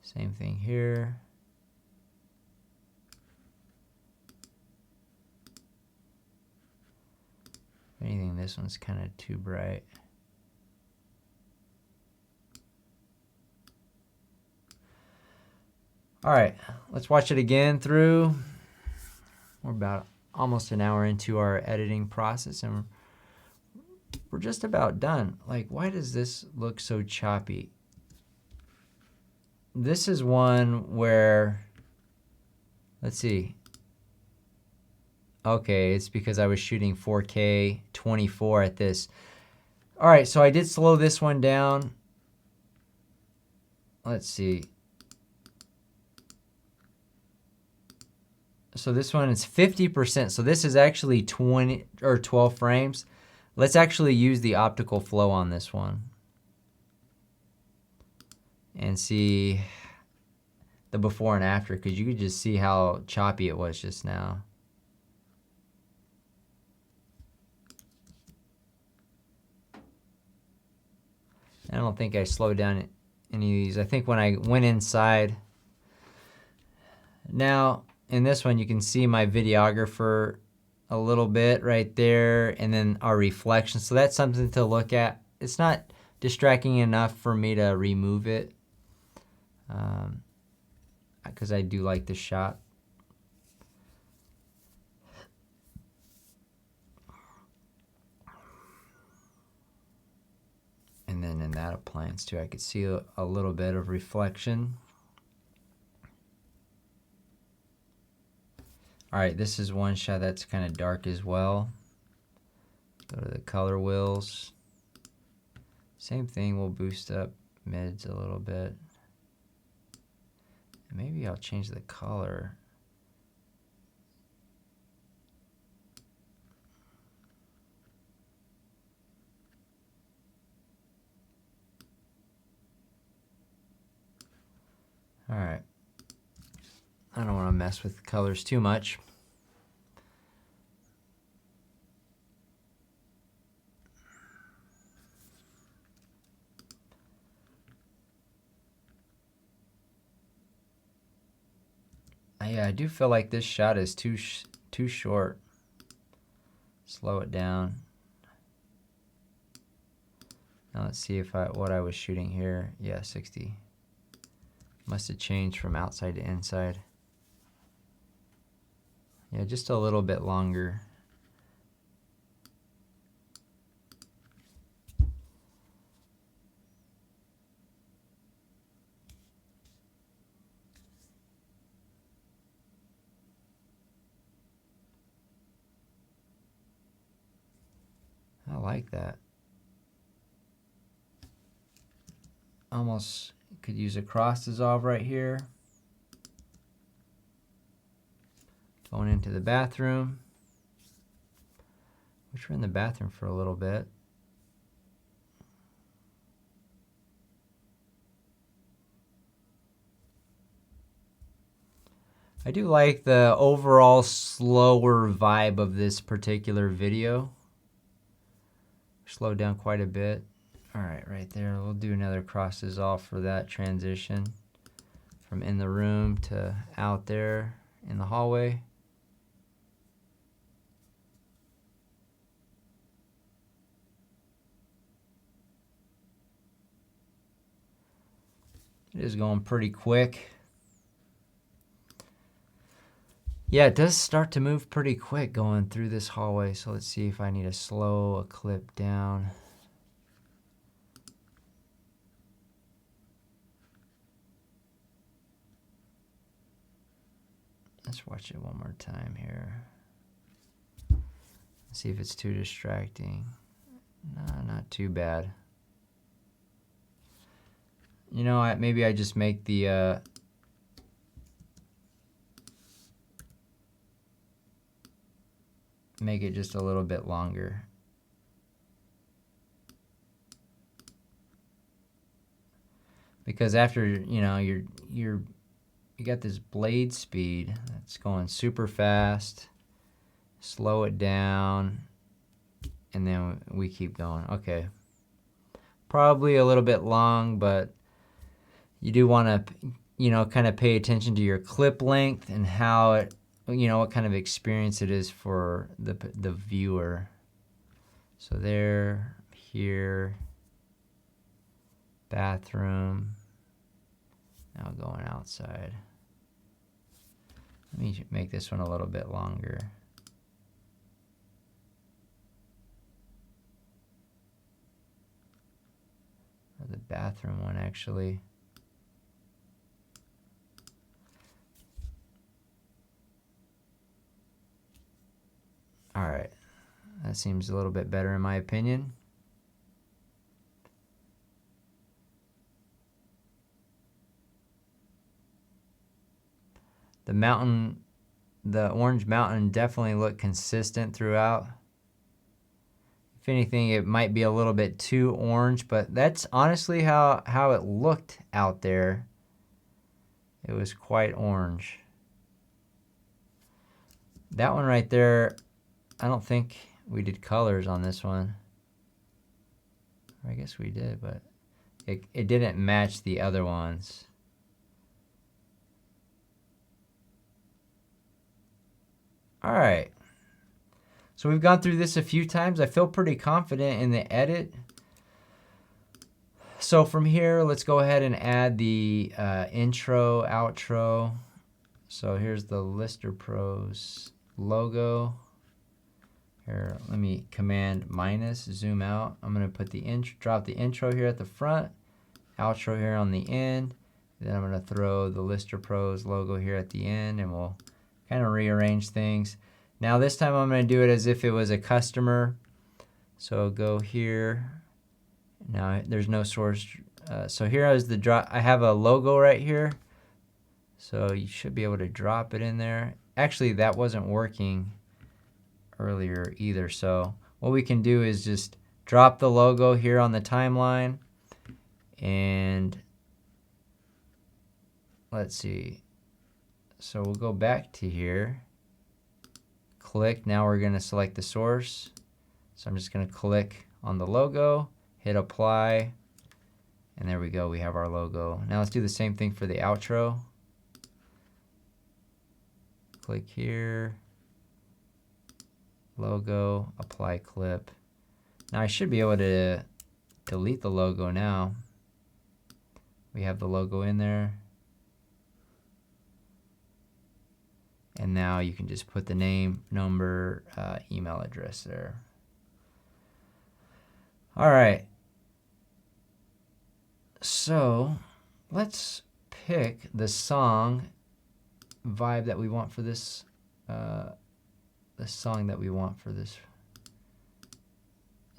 Same thing here. If anything, this one's kind of too bright. All right, let's watch it again through. We're about almost an hour into our editing process, and we're just about done. Like, why does this look so choppy? This is one where, let's see. Okay, it's because I was shooting 4K 24 at this. All right, so I did slow this one down. Let's see. So this one is 50%. So this is actually 20 or 12 frames. Let's actually use the optical flow on this one and see the before and after, because you could just see how choppy it was just now. I don't think I slowed down any of these. I think when I went inside. Now, in this one, you can see my videographer a little bit right there, and then our reflection. So that's something to look at. It's not distracting enough for me to remove it, because I do like the shot. And then in that appliance too, I could see a little bit of reflection. All right, this is one shot that's kind of dark as well. Go to the color wheels. Same thing, we'll boost up mids a little bit. And maybe I'll change the color. All right. I don't want to mess with the colors too much. Yeah, I do feel like this shot is too short. Slow it down. Now let's see if what I was shooting here. Yeah, 60. Must have changed from outside to inside. Yeah, just a little bit longer. like that. Almost could use a cross dissolve right here. Going into the bathroom, which we're in the bathroom for a little bit. I do like the overall slower vibe of this particular video. Slowed down quite a bit. All right, right there. We'll do another cross dissolve for that transition from in the room to out there in the hallway. It is going pretty quick. Yeah, it does start to move pretty quick going through this hallway. So let's see if I need to slow a clip down. Let's watch it one more time here. See if it's too distracting. No, not too bad. You know, maybe I just make the make it just a little bit longer. Because after, you know, you got this blade speed that's going super fast. Slow it down, and then we keep going. Okay. Probably a little bit long, but you do want to, you know, kind of pay attention to your clip length and how it, you know, what kind of experience it is for the viewer. So there, here, bathroom, now going outside. Let me make this one a little bit longer. Or the bathroom one, actually. All right, that seems a little bit better in my opinion. The mountain, the orange mountain definitely looked consistent throughout. If anything, it might be a little bit too orange, but that's honestly how it looked out there. It was quite orange. That one right there, I don't think we did colors on this one. I guess we did, but it didn't match the other ones. All right. So we've gone through this a few times. I feel pretty confident in the edit. So from here, let's go ahead and add the intro, outro. So here's the Lister Pros logo. Here, let me command minus, zoom out. I'm gonna put the drop the intro here at the front, outro here on the end. Then I'm gonna throw the Lister Pros logo here at the end, and we'll kind of rearrange things. Now this time I'm gonna do it as if it was a customer. So go here. Now there's no source. So here is the drop. I have a logo right here. So you should be able to drop it in there. Actually, that wasn't working earlier either. So what we can do is just drop the logo here on the timeline. And let's see. So we'll go back to here. Click. Now we're going to select the source. So I'm just going to click on the logo, hit apply, and there we go. We have our logo. Now let's do the same thing for the outro. Click here, logo, apply clip. Now I should be able to delete the logo now. We have the logo in there. And now you can just put the name, number, email address there. All right. So let's pick the song vibe that we want for this, the song that we want for this.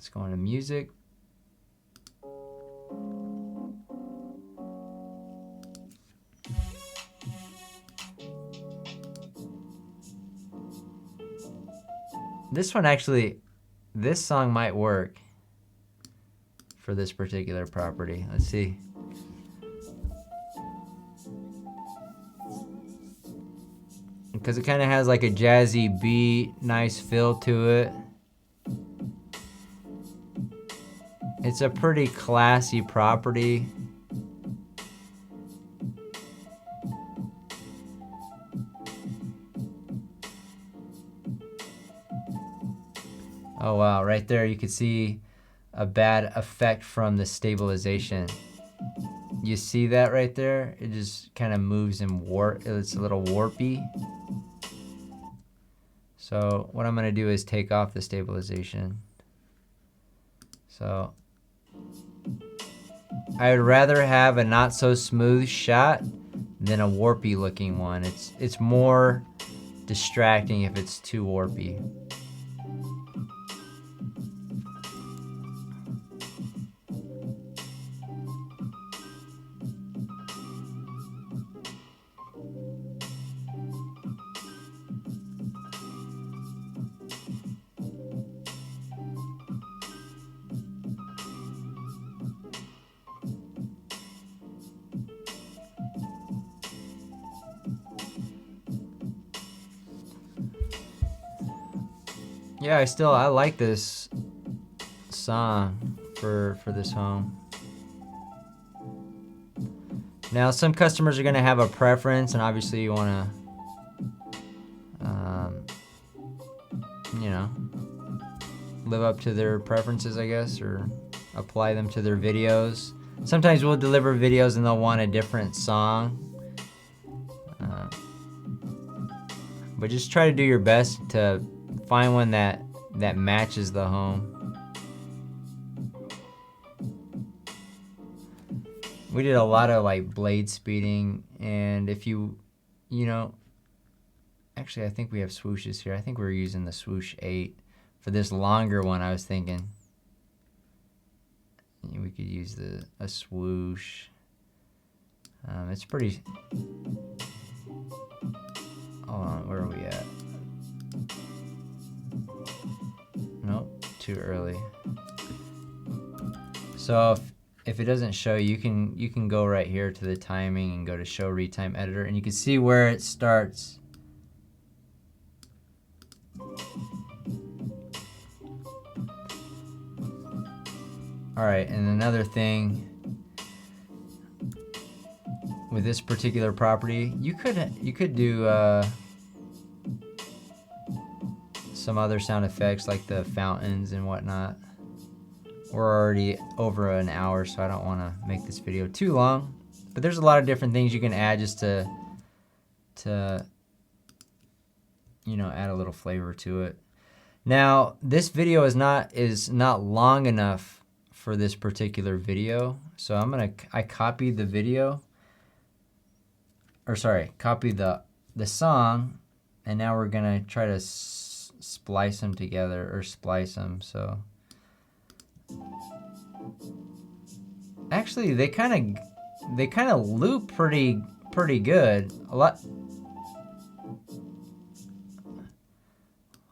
Let's go into music. This one actually, this song might work for this particular property. Let's see. Because it kind of has like a jazzy beat, nice feel to it. It's a pretty classy property. Oh wow, right there you can see a bad effect from the stabilization. You see that right there? It just kind of moves in warp. It's a little warpy. So what I'm gonna do is take off the stabilization. So I would rather have a not so smooth shot than a warpy looking one. It's more distracting if it's too warpy. Yeah, I like this song for this home. Now, some customers are gonna have a preference, and obviously you wanna, you know, live up to their preferences, I guess, or apply them to their videos. Sometimes we'll deliver videos and they'll want a different song. But just try to do your best to find one that matches the home. We did a lot of like blade speeding, and if you know, actually I think we have swooshes here. I think we're using the swoosh 8. For this longer one, I was thinking we could use a swoosh. It's pretty. Hold on, where are we at? Nope, too early. So if it doesn't show, you can go right here to the timing and go to show retime editor, and you can see where it starts. All right, and another thing with this particular property, you could do some other sound effects like the fountains and whatnot. We're already over an hour, so I don't want to make this video too long. But there's a lot of different things you can add just to you know, add a little flavor to it. Now, this video is not long enough for this particular video, so I copied the video, or sorry, copy the song, and now we're gonna try to splice them together, or splice them. So actually they kind of loop pretty good. A lot.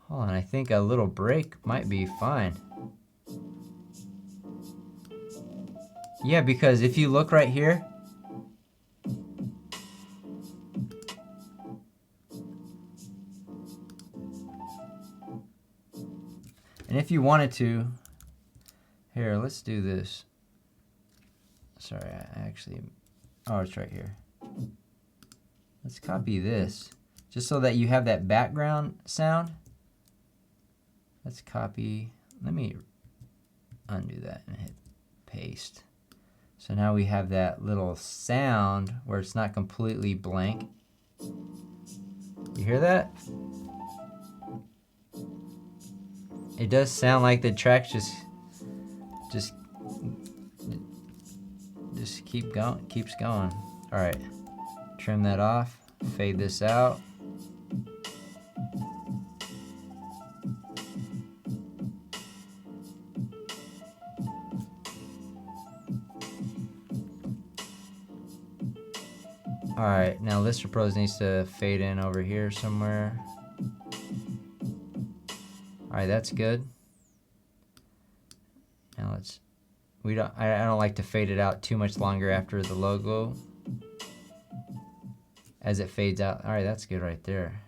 Hold on, I think a little break might be fine. Yeah, because if you look right here, and if you wanted to, here, let's do this. Sorry, I actually, oh, it's right here. Let's copy this, just so that you have that background sound. Let's copy, let me undo that and hit paste. So now we have that little sound where it's not completely blank. You hear that? It does sound like the track just keeps going. All right, trim that off, fade this out. All right, now Lister Pros needs to fade in over here somewhere. All right, that's good. Now I don't like to fade it out too much longer after the logo as it fades out. All right, that's good right there.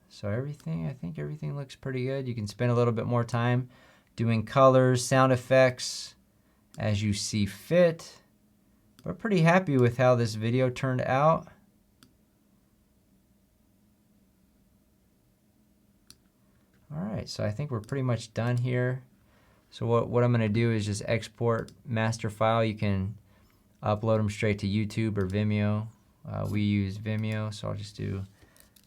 So I think everything looks pretty good. You can spend a little bit more time doing colors, sound effects as you see fit. We're pretty happy with how this video turned out. All right, so I think we're pretty much done here. So what I'm gonna do is just export master file. You can upload them straight to YouTube or Vimeo. We use Vimeo, so I'll just do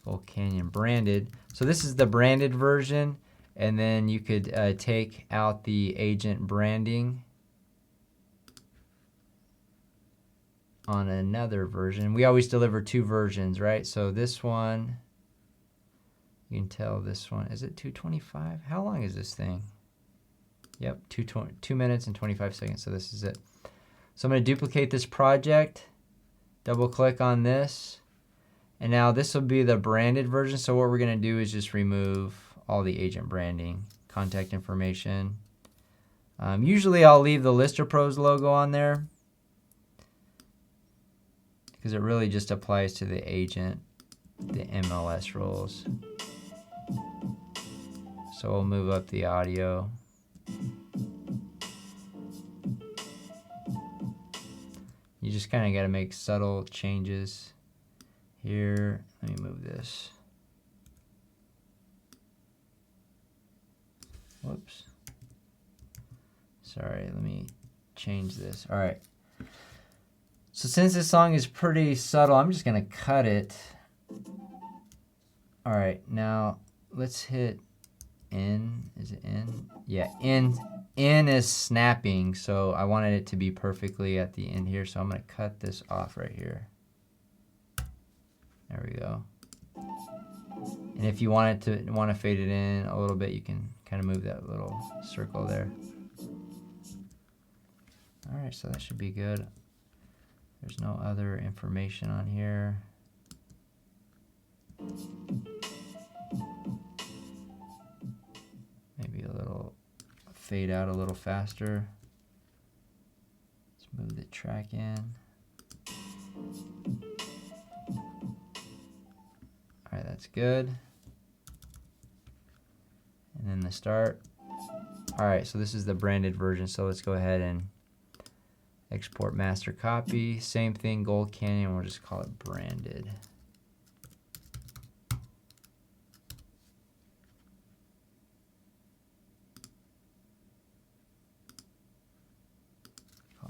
Gold Canyon branded. So this is the branded version, and then you could take out the agent branding on another version. We always deliver 2 versions, right? So this one, you can tell this one, is it 225? How long is this thing? Yep, 2 minutes and 25 seconds, so this is it. So I'm gonna duplicate this project, double click on this, and now this will be the branded version. So what we're gonna do is just remove all the agent branding, contact information. Usually I'll leave the Lister Pros logo on there because it really just applies to the agent, the MLS rules. So we'll move up the audio. You just kind of got to make subtle changes here. Let me move this. Whoops. Sorry, let me change this. All right. So since this song is pretty subtle, I'm just going to cut it. All right, now let's hit in. Is it in? Yeah, in is snapping, so I wanted it to be perfectly at the end here, so I'm going to cut this off right here. There we go. And if you want to fade it in a little bit, you can kind of move that little circle there. All right, so that should be good. There's no other information on here. Maybe a little fade out a little faster. Let's move the track in. All right, that's good. And then the start. All right, so this is the branded version. So let's go ahead and export master copy. Same thing, Gold Canyon. We'll just call it branded.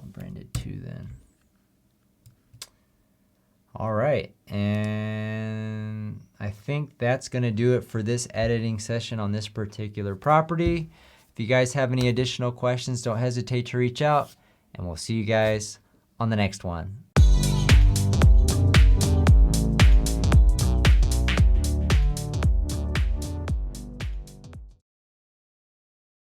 Branded 2 then. All right, and I think that's going to do it for this editing session on this particular property. If you guys have any additional questions, don't hesitate to reach out, and we'll see you guys on the next one.